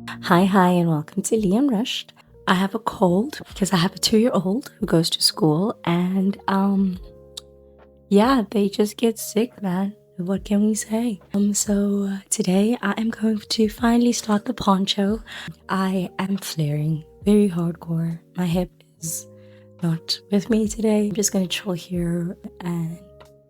Hi, and welcome to Liam Rushed. I have a cold because I have a 2-year-old who goes to school, and yeah, they just get sick, man. What can we say? So today I am going to finally start the poncho. I am flaring very hardcore. My hip is not with me today. I'm just gonna chill here and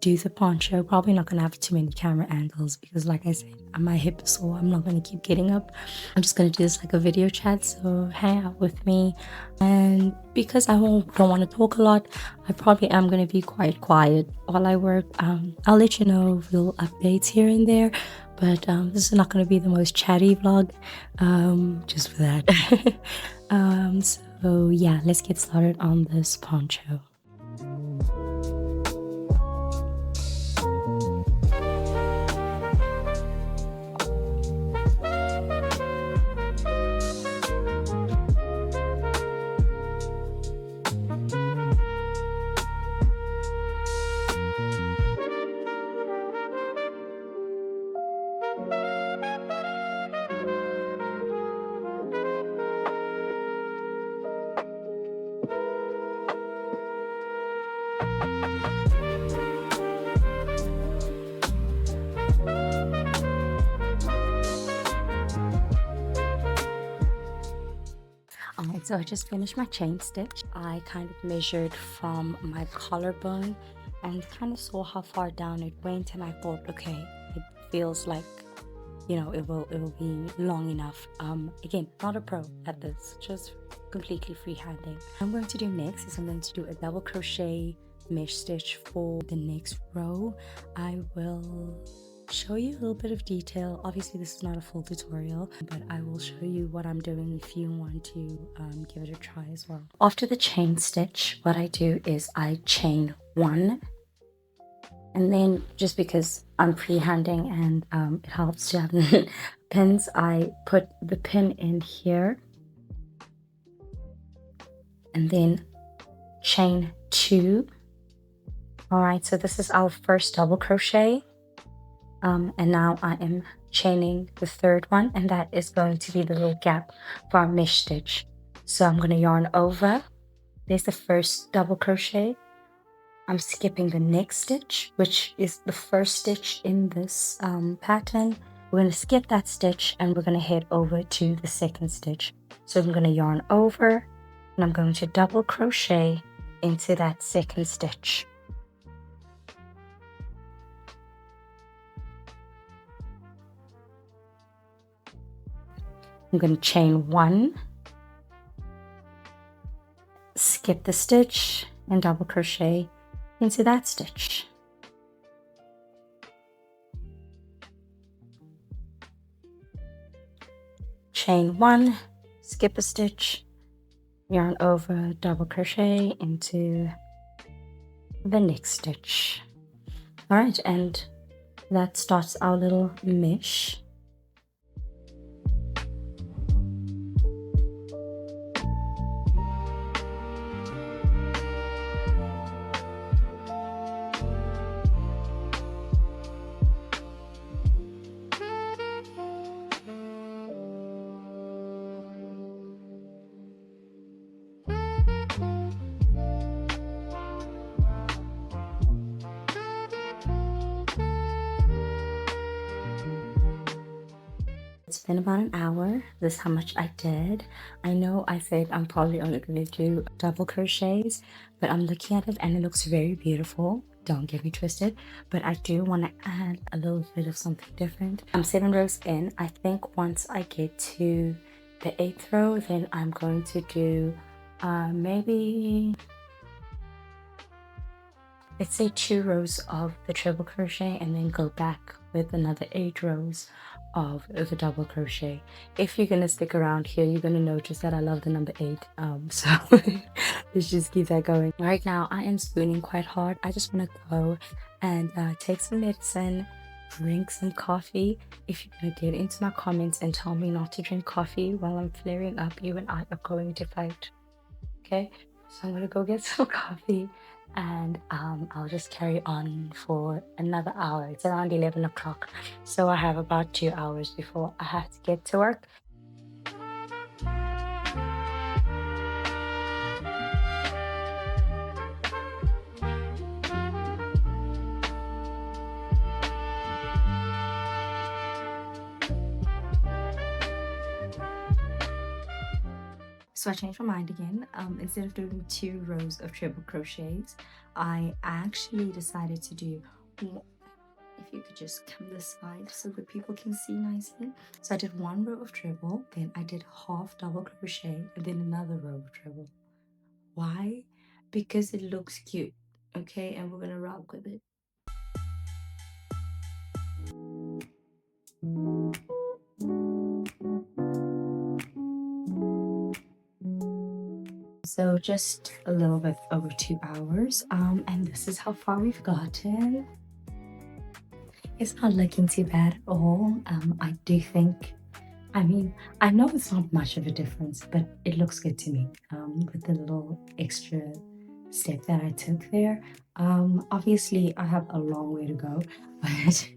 do the poncho. Probably not gonna have too many camera angles because, like I said, my hip is sore. I'm not gonna keep getting up. I'm just gonna do this like a video chat, so hang out with me. And because I don't want to talk a lot, I probably am gonna be quite quiet while I work. I'll let you know little updates here and there, but this is not gonna be the most chatty vlog, just for that. So yeah, let's get started on this poncho. Alright, so I just finished my chain stitch. I kind of measured from my collarbone and kind of saw how far down it went, and I thought, okay, it feels like, you know, it will be long enough. Again, not a pro at this, just completely freehanding. What I'm going to do next is I'm going to do a double crochet mesh stitch for the next row. I will show you a little bit of detail. Obviously this is not a full tutorial, but I will show you what I'm doing if you want to give it a try as well. After the chain stitch, what I do is I chain one, and then just because I'm pre-handing and it helps to have pins, I put the pin in here and then chain two. All right, so this is our first double crochet. And now I am chaining the third one, and that is going to be the little gap for our mesh stitch. So I'm going to yarn over. There's the first double crochet. I'm skipping the next stitch, which is the first stitch in this pattern. We're going to skip that stitch and we're going to head over to the second stitch. So I'm going to yarn over and I'm going to double crochet into that second stitch. I'm going to chain one, skip the stitch, and double crochet into that stitch. Chain one, skip a stitch, yarn over, double crochet into the next stitch. All right, and that starts our little mesh. It's been about an hour. This is how much I did. I know I said I'm probably only going to do double crochets, but I'm looking at it and it looks very beautiful. Don't get me twisted, but I do want to add a little bit of something different. I'm 7 rows in. I think once I get to the 8th row, then I'm going to do maybe, let's say 2 rows of the treble crochet and then go back with another 8 rows of the double crochet. If you're gonna stick around here, you're gonna notice that I love the number 8, so let's just keep that going. Right now I am spooning quite hard. I just want to go and take some medicine, drink some coffee. If you're gonna get into my comments and tell me not to drink coffee while I'm flaring up, you and I are going to fight. Okay, so I'm gonna go get some coffee and I'll just carry on for another hour. It's around 11 o'clock, so I have about 2 hours before I have to get to work. So I changed my mind again. Instead of doing 2 rows of triple crochets, I actually decided to do if you could just come this side so that people can see nicely. So I did 1 row of treble, then I did half double crochet, and then another row of treble. Why? Because it looks cute, okay? And we're gonna rock with it. So just a little bit over 2 hours, and this is how far we've gotten. It's not looking too bad at all. I do think, I mean, I know it's not much of a difference, but it looks good to me, with the little extra step that I took there. Obviously, I have a long way to go, but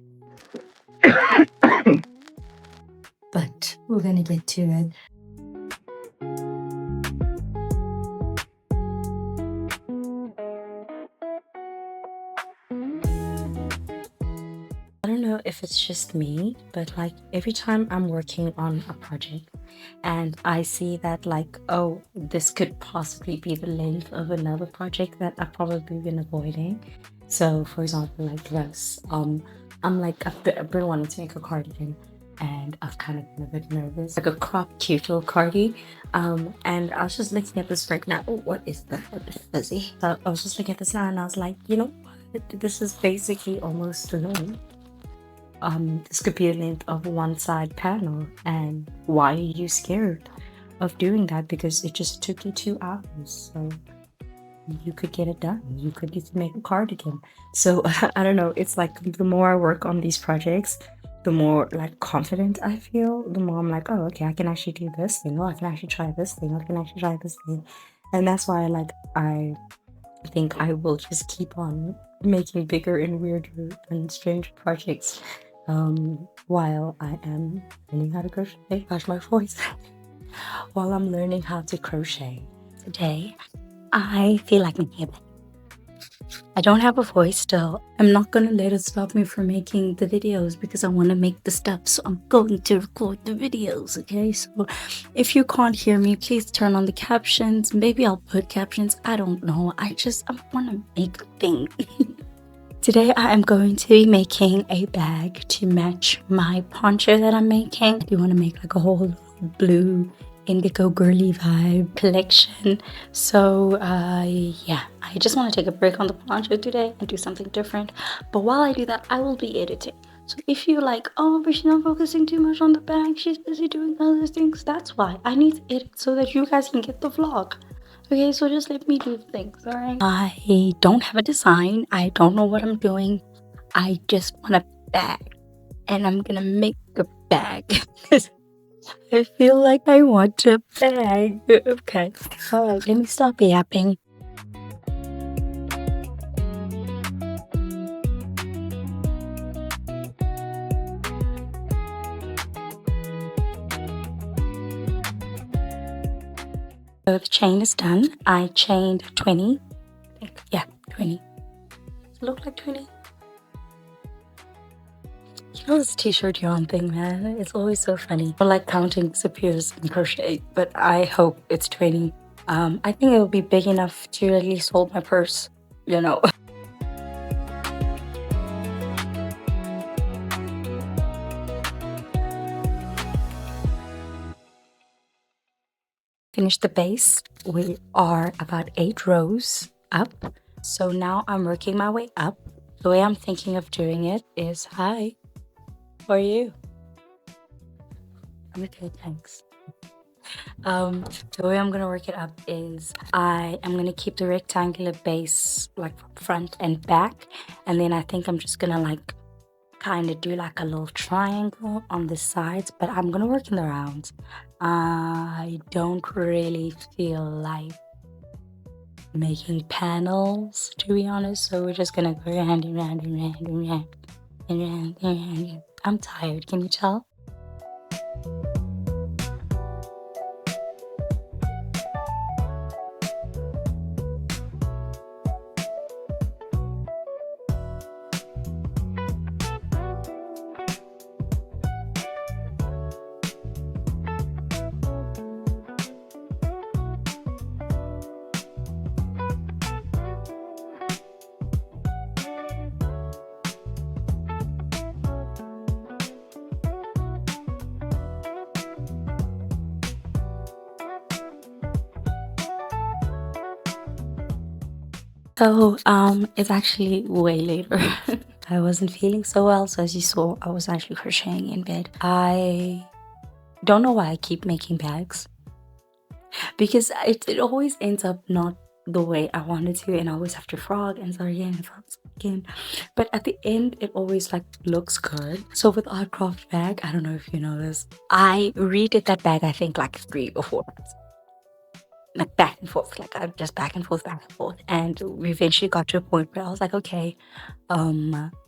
but we're gonna get to it. I don't know if it's just me, but like every time I'm working on a project and I see that, like, oh, this could possibly be the length of another project that I've probably been avoiding. So, for example, like this, I'm like, I've been wanting to make a cardigan, and I've kind of been a bit nervous, like a crop cute little cardi. And I was just looking at this right now. Oh, what is that? What is fuzzy? So I was just looking at this now, and I was like, you know what? This is basically almost the norm. This could be the length of one side panel, and why are you scared of doing that? Because it just took you 2 hours, so you could get it done. You could get to make a cardigan. So I don't know, it's like the more I work on these projects, the more like confident I feel, the more I'm like, oh, okay, I can actually do this thing. Oh, I can actually try this thing. I can actually try this thing. And that's why I think I will just keep on making bigger and weirder and strange projects, while I am learning how to crochet. Gosh, my voice. While I'm learning how to crochet. Today, I feel like making a bed. I don't have a voice still. I'm not gonna let it stop me from making the videos because I want to make the stuff. So I'm going to record the videos, okay? So if you can't hear me, please turn on the captions. Maybe I'll put captions. I don't know. I want to make a thing. Today I am going to be making a bag to match my poncho that I'm making. I do want to make like a whole blue indigo girly vibe collection. So yeah, I just want to take a break on the poncho today and do something different. But while I do that, I will be editing. So if you're like, oh, but she's not focusing too much on the bag, she's busy doing other things, that's why I need to edit so that you guys can get the vlog. Okay, so just let me do things, alright? I don't have a design. I don't know what I'm doing. I just want a bag. And I'm gonna make a bag. I feel like I want a bag. Okay. Alright, let me stop yapping. So the chain is done. I chained 20. I think, yeah, 20. Does it look like 20? You know this t-shirt yarn thing, man? It's always so funny. I like counting disappears in crochet, but I hope it's 20. I think it'll be big enough to at least hold my purse, you know. Finish the base. We are about 8 rows up. So now I'm working my way up. The way I'm thinking of doing it is, hi, how are you? I'm okay, thanks. The way I'm gonna work it up is I am gonna keep the rectangular base like front and back, and then I think I'm just gonna like kind of do like a little triangle on the sides, but I'm gonna work in the rounds. I don't really feel like making panels, to be honest, so we're just gonna go round and round and round and round and round and round. I'm tired, can you tell? So, it's actually way later. I wasn't feeling so well, so as you saw, I was actually crocheting in bed. I don't know why I keep making bags because it always ends up not the way I wanted to, and I always have to frog and start again and frog again. But at the end, it always like looks good. So with our craft bag, I don't know if you know this, I redid that bag I think like 3 or 4 times, like back and forth, like I'm just back and forth, and we eventually got to a point where I was like, okay,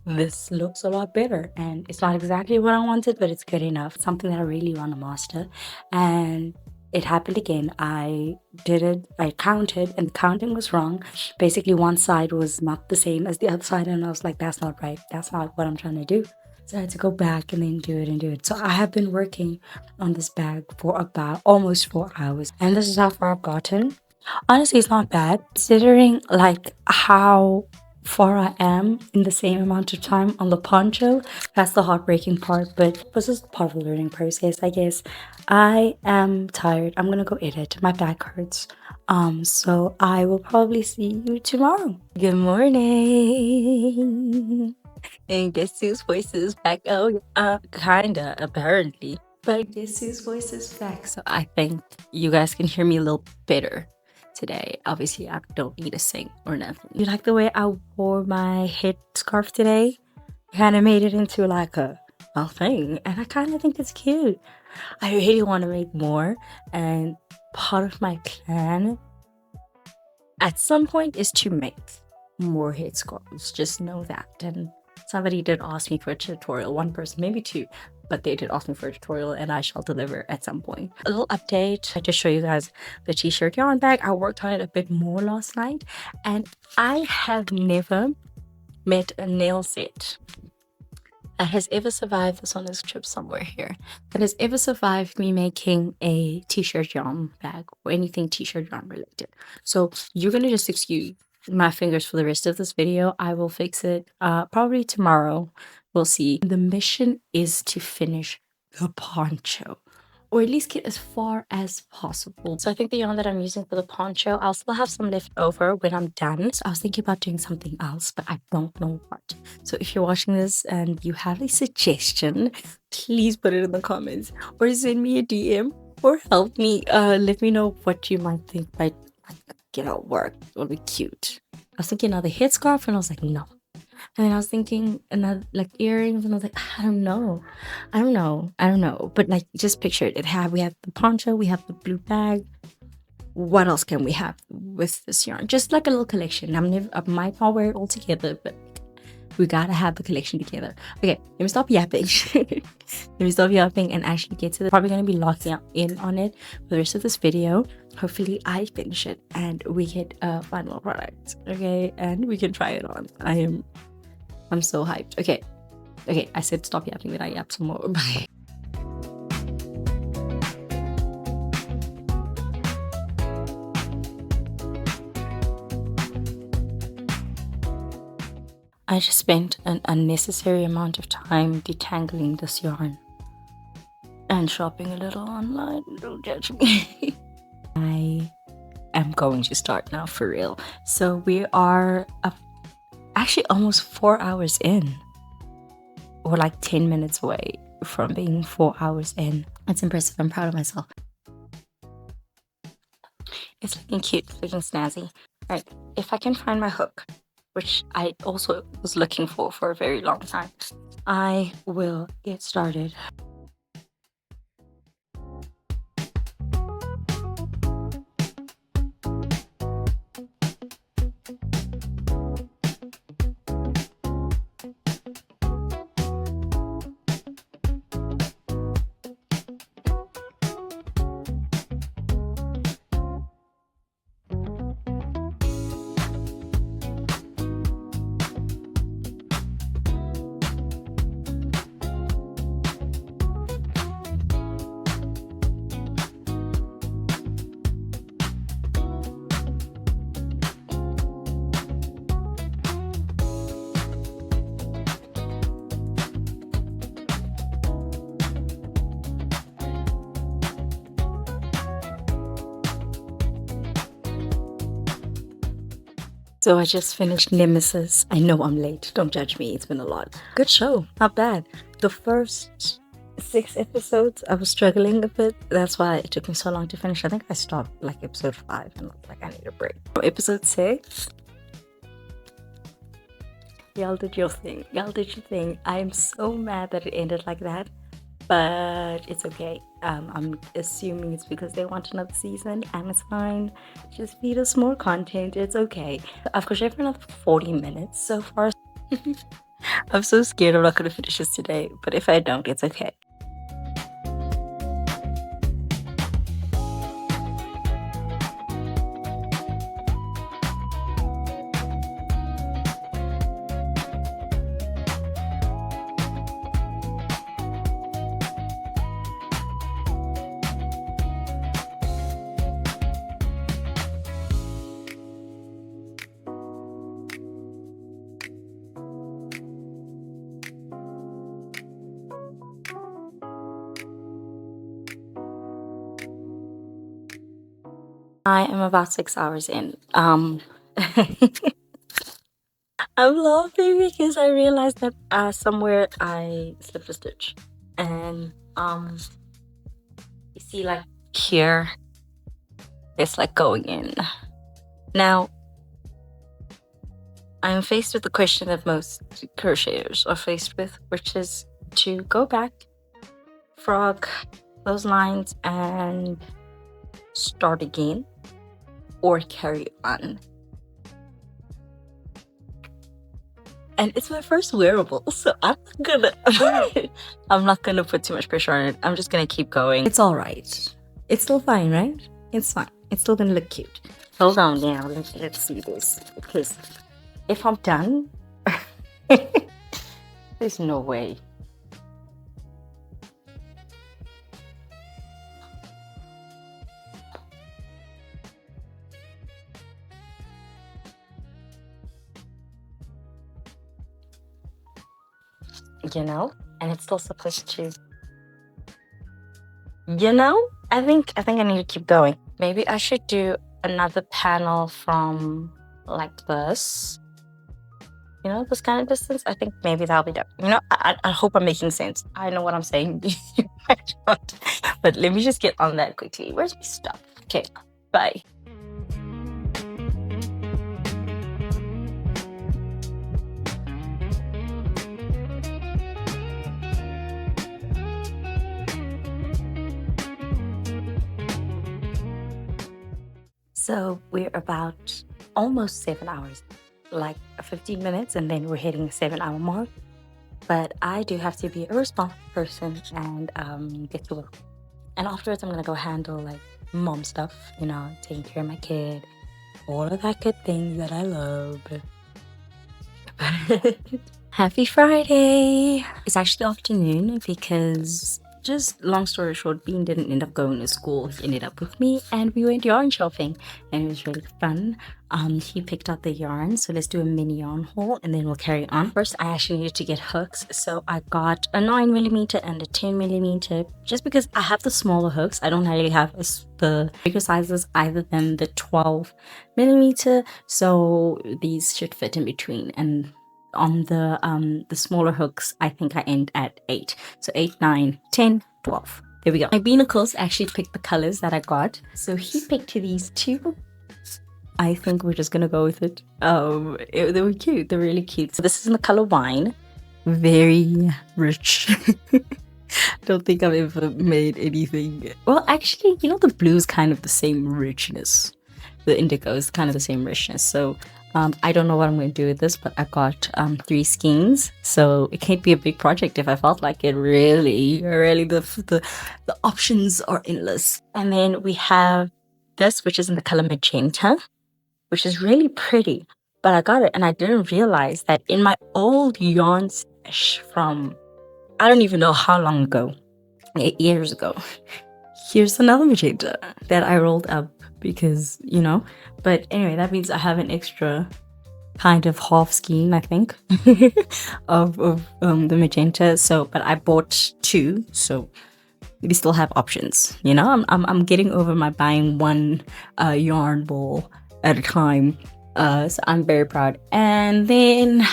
this looks a lot better, and it's not exactly what I wanted, but it's good enough. Something that I really want to master. And it happened again. I did it, I counted, and the counting was wrong. Basically, one side was not the same as the other side, and I was like, that's not right, that's not what I'm trying to do. So I had to go back and then do it and do it. So I have been working on this bag for about almost 4 hours, and this is how far I've gotten. Honestly, it's not bad considering like how far I am in the same amount of time on the poncho. That's the heartbreaking part, but this is part of the learning process, I guess. I am tired. I'm gonna go edit. My back hurts. So I will probably see you tomorrow. Good morning. And guess whose voice is back? Oh, kinda, apparently. But guess whose voice is back? So I think you guys can hear me a little better today. Obviously, I don't need to sing or nothing. You like the way I wore my head scarf today? Kind of made it into like a thing, and I kind of think it's cute. I really want to make more, and part of my plan at some point is to make more headscarves. Just know that. And somebody did ask me for a tutorial, one person, maybe two, but they did ask me for a tutorial, and I shall deliver at some point. A little update, I just show you guys the t-shirt yarn bag. I worked on it a bit more last night, and I have never met a nail set that has ever survived this on this trip somewhere here, that has ever survived me making a t-shirt yarn bag or anything t-shirt yarn related. So you're gonna just excuse my fingers for the rest of this video. I will fix it probably tomorrow. We'll see. The mission is to finish the poncho, or at least get as far as possible. So I think the yarn that I'm using for the poncho, I'll still have some left over when I'm done. So I was thinking about doing something else, but I don't know what. So if you're watching this and you have a suggestion, please put it in the comments or send me a DM or help me. Let me know what you might think might work. It would be cute. I was thinking another headscarf, and I was like, no. And then I was thinking another like earrings, and I was like, I don't know. But like, just picture it. We have the poncho, we have the blue bag. What else can we have with this yarn? Just like a little collection. I might not wear it all together, but we gotta have the collection together. Okay, let me stop yapping. And actually get to the. Probably gonna be locking in on it for the rest of this video. Hopefully I finish it and we get a final product. Okay, and we can try it on. I'm so hyped. Okay, I said stop yapping, then I yap some more. Bye. I just spent an unnecessary amount of time detangling this yarn and shopping a little online. Don't judge me. I am going to start now for real. So we are actually almost 4 hours in. We're like 10 minutes away from being 4 hours in. It's impressive. I'm proud of myself. It's looking cute, it's looking snazzy. All right, if I can find my hook, which I also was looking for a very long time, I will get started. So I just finished Nemesis. I know I'm late. Don't judge me. It's been a lot. Good show. Not bad. The first 6 episodes, I was struggling a bit. That's why it took me so long to finish. I think I stopped like episode 5 and I was like, I need a break. Episode 6. Y'all did your thing. Y'all did your thing. I am so mad that it ended like that. But it's okay. I'm assuming it's because they want another season, and it's fine. Just feed us more content. It's okay. I've crocheted for another 40 minutes so far. I'm so scared I'm not going to finish this today, but if I don't, it's okay. I am about 6 hours in. I'm laughing because I realized that somewhere I slipped a stitch, and you see, like here, it's like going in. Now, I'm faced with the question that most crocheters are faced with, which is to go back, frog those lines, and start again, or carry on. And it's my first wearable, so I'm not gonna put too much pressure on it. I'm just gonna keep going. It's all right. It's still fine, right? It's fine. It's still gonna look cute. Hold on now. Let's see this, because if I'm done, there's no way. You know, and it's still supposed to, you know, I think I need to keep going. Maybe I should do another panel from like this, you know, this kind of distance. I think maybe that'll be done. You know, I hope I'm making sense. I know what I'm saying. I don't. But let me just get on that quickly. Where's my stuff? Okay, bye. So we're about almost 7 hours, like 15 minutes, and then we're hitting the 7-hour mark. But I do have to be a responsible person and get to work. And afterwards, I'm gonna go handle like mom stuff, you know, taking care of my kid, all of that good things that I love. Happy Friday! It's actually afternoon because, just long story short, Bean didn't end up going to school. He ended up with me and we went yarn shopping and it was really fun. He picked out the yarn, so let's do a mini yarn haul and then we'll carry on. First, I actually needed to get hooks, so I got a 9mm and a 10mm just because I have the smaller hooks. I don't really have the bigger sizes either than the 12mm, so these should fit in between. And on the smaller hooks, I think I end at 8. So 8, 9, 10, 12. There we go. My bean, of course, actually picked the colors that I got. So he picked these two. I think we're just gonna go with it. They were cute. They're really cute. So this is in the color wine. Very rich. Don't think I've ever made anything. Well, actually, you know, the blue is kind of the same richness. The indigo is kind of the same richness. So I don't know what I'm going to do with this, but I got 3 skeins, so it can't be a big project if I felt like it. Really, the options are endless. And then we have this, which is in the color magenta, which is really pretty. But I got it, and I didn't realize that in my old yarn stash from, I don't even know how long ago, 8 years ago, here's another magenta that I rolled up because, you know. But anyway, that means I have an extra kind of half skein, I think, of the magenta. So, but I bought 2, so we still have options. You know, I'm getting over my buying one yarn ball at a time So I'm very proud. And then,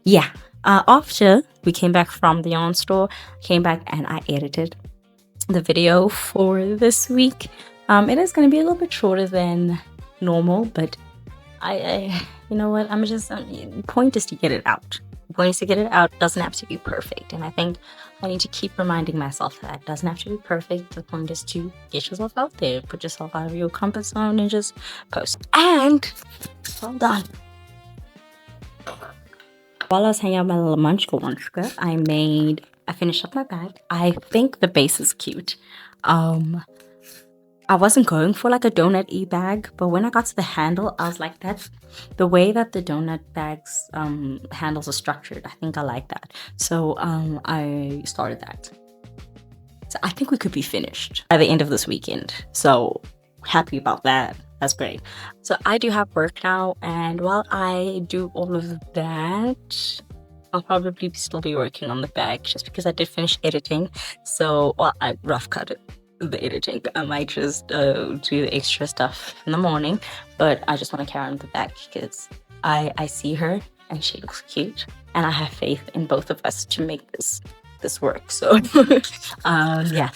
yeah, after we came back from the yarn store, came back and I edited the video for this week. It is going to be a little bit shorter than normal, but I you know what, I'm just the point is to get it out. The point is to get it out. It doesn't have to be perfect, and I think I need to keep reminding myself that it doesn't have to be perfect. The point is to get yourself out there, put yourself out of your comfort zone, and just post. And hold on, while I was hanging out my little munchka, I finished up my bag. I think the base is cute. I wasn't going for like a donut-y bag, but when I got to the handle, I was like, that's the way that the donut bags handles are structured. I think I like that. So I started that. So I think we could be finished by the end of this weekend. So happy about that. That's great. So I do have work now, and while I do all of that, I'll probably still be working on the bag just because I did finish editing. So, well, I rough cut it. The editing. I might just do the extra stuff in the morning, but I just want to carry on the back because I see her and she looks cute, and I have faith in both of us to make this work. So yeah.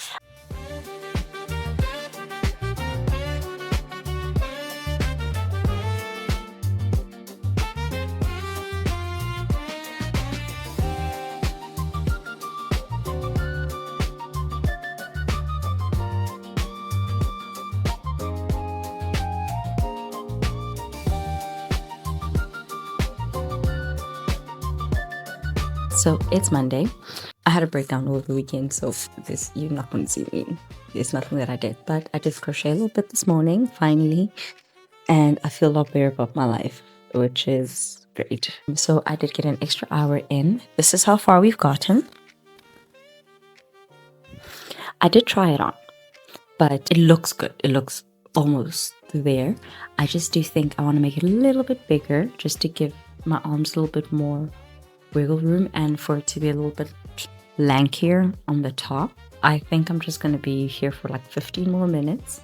So it's Monday. I had a breakdown over the weekend, so this you're not going to see me. It's nothing that I did, but I did crochet a little bit this morning, finally, and I feel a lot better about my life, which is great. So I did get an extra hour in. This is how far we've gotten. I did try it on, but it looks good. It looks almost there. I just do think I want to make it a little bit bigger, just to give my arms a little bit more wiggle room and for it to be a little bit lankier on the top. I think I'm just going to be here for like 15 more minutes,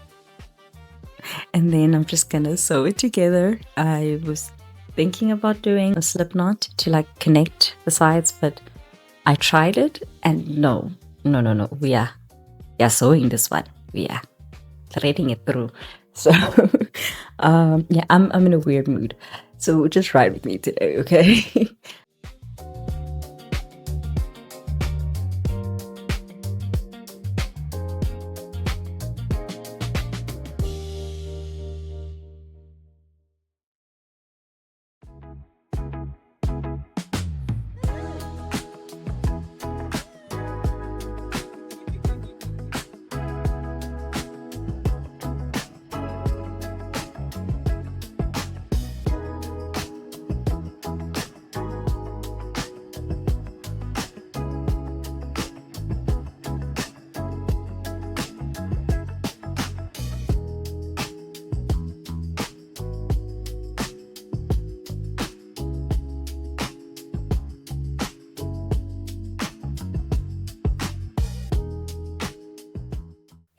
and then I'm just going to sew it together. I was thinking about doing a slip knot to like connect the sides, but I tried it and no, we are sewing this one, we are threading it through. So yeah, I'm in a weird mood, so just ride with me today, okay?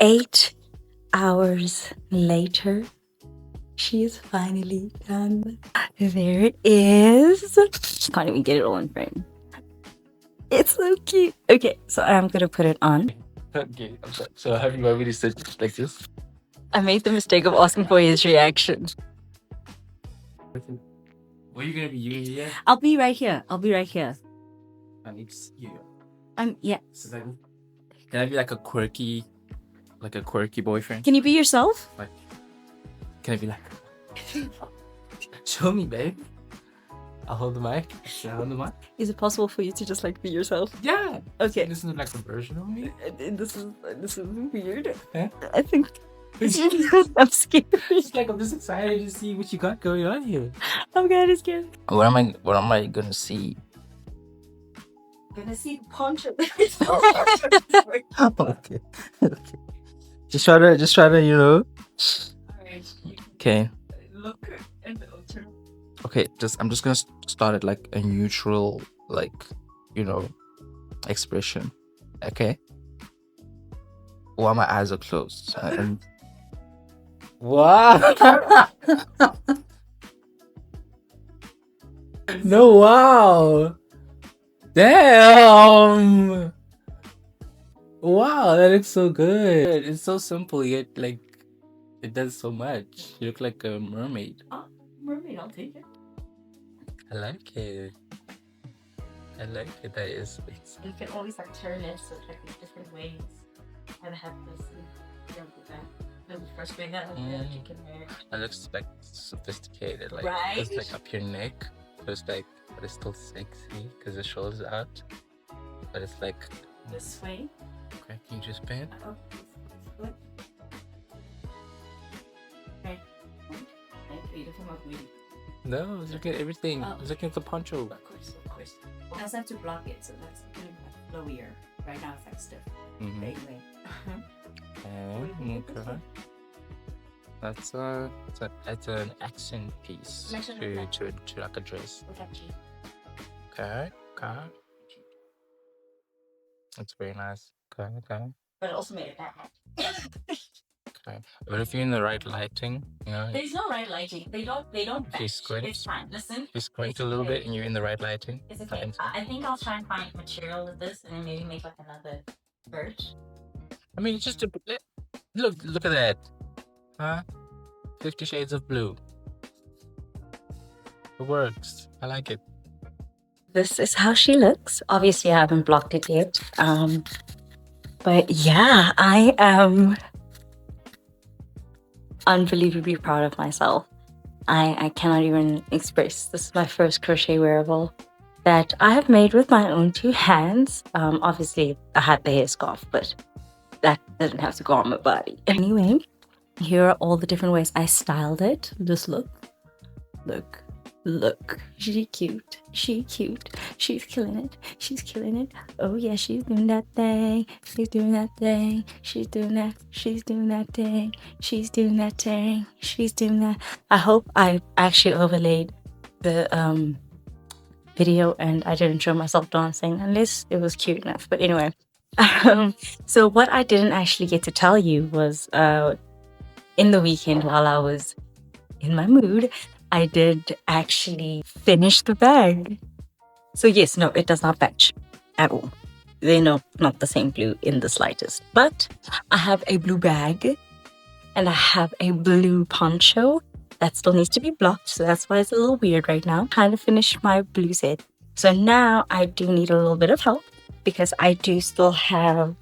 Eight hours later, she is finally done. There it is. Can't even get it all in frame. It's so cute. Okay, so I'm gonna put it on. Okay, I'm sorry. So have you already said like this? I made the mistake of asking for his reaction. Where are you gonna be using it? I'll be right here. I'll be right here. I need to see you. Yeah. So can I be like a quirky boyfriend? Can you be yourself? Like, can I be like, show me, babe? I'll hold the mic. Should I hold the mic? Is it possible for you to just like be yourself? Yeah. Okay. This is like a version of me. This is weird. Huh? I think I'm scared. It's like I'm just excited to see what you got going on here. I'm kind of scared. What am I gonna see? Gonna see Poncho. Okay. Just try to, you know. Alright. Okay. Look and alter. Okay, I'm just gonna start at like a neutral, like, you know, expression. Okay. While my eyes are closed. And wow. No, wow. Damn. Wow, that looks so good. It's so simple yet like it does so much. You look like a mermaid. Oh, mermaid, I'll take it. I like it. I like it. That is. You can always like turn it so like in different ways and have this little first bring that chicken hair. That looks like sophisticated. Like Right? it's like up your neck. So it's like, but it's still sexy because the shoulders out. But it's like This way. okay. Can you just bend? Oh, good. Okay. Thank you. Come up with it. No, look at everything. Oh. Look at the poncho. Of course, of course. I also have to block it, so that's kind of like flowier. Right now it's like stiff. Mm-hmm. But anyway. Okay. That's it's an accent piece Mention to, that. to like a dress. Look at you. Okay. That's very nice. Okay. But it also made it bad. Okay. But if you're in the right lighting, you know, There's no right lighting. They don't if you match. squint, It's fine. Listen. you squint It's a little okay. bit and you're in the right lighting. It's okay. I think I'll try and find material with this and then maybe make like another birch. I mean, it's just a look at that. Huh? 50 Shades of Blue. It works. I like it. This is how she looks. Obviously, I haven't blocked it yet. But yeah, I am unbelievably proud of myself. I cannot even express. This is my first crochet wearable that I have made with my own two hands. Obviously, I had the hair scarf, but that doesn't have to go on my body. Anyway, here are all the different ways I styled it. Just look. She cute. She's killing it. She's killing it. Oh yeah, she's doing that thing. She's doing that thing. She's doing that. She's doing that thing. She's doing that thing. She's doing that. I hope I actually overlaid the video and I didn't show myself dancing unless it was cute enough. But anyway, so what I didn't actually get to tell you was in the weekend while I was in my mood, I did actually finish the bag. So yes, no, it does not match at all. They're not the same blue in the slightest. But I have a blue bag and I have a blue poncho that still needs to be blocked. So that's why it's a little weird right now. Trying to finish my blue set. So now I do need a little bit of help because I do still have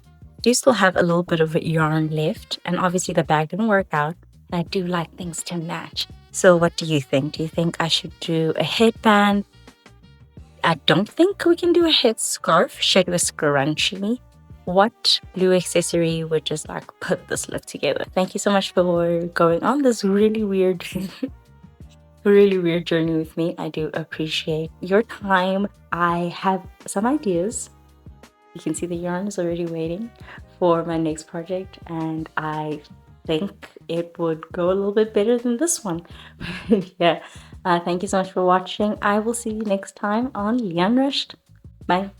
a little bit of yarn left. And obviously the bag didn't work out. And I do like things to match. So what do you think? Do you think I should do a headband? I don't think we can do a headscarf. Should I do a scrunchie? What blue accessory would just like put this look together? Thank you so much for going on this really weird journey with me. I do appreciate your time. I have some ideas. You can see the yarn is already waiting for my next project, and I think it would go a little bit better than this one. Yeah. Thank you so much for watching. I will see you next time on Leon Rushed. Bye.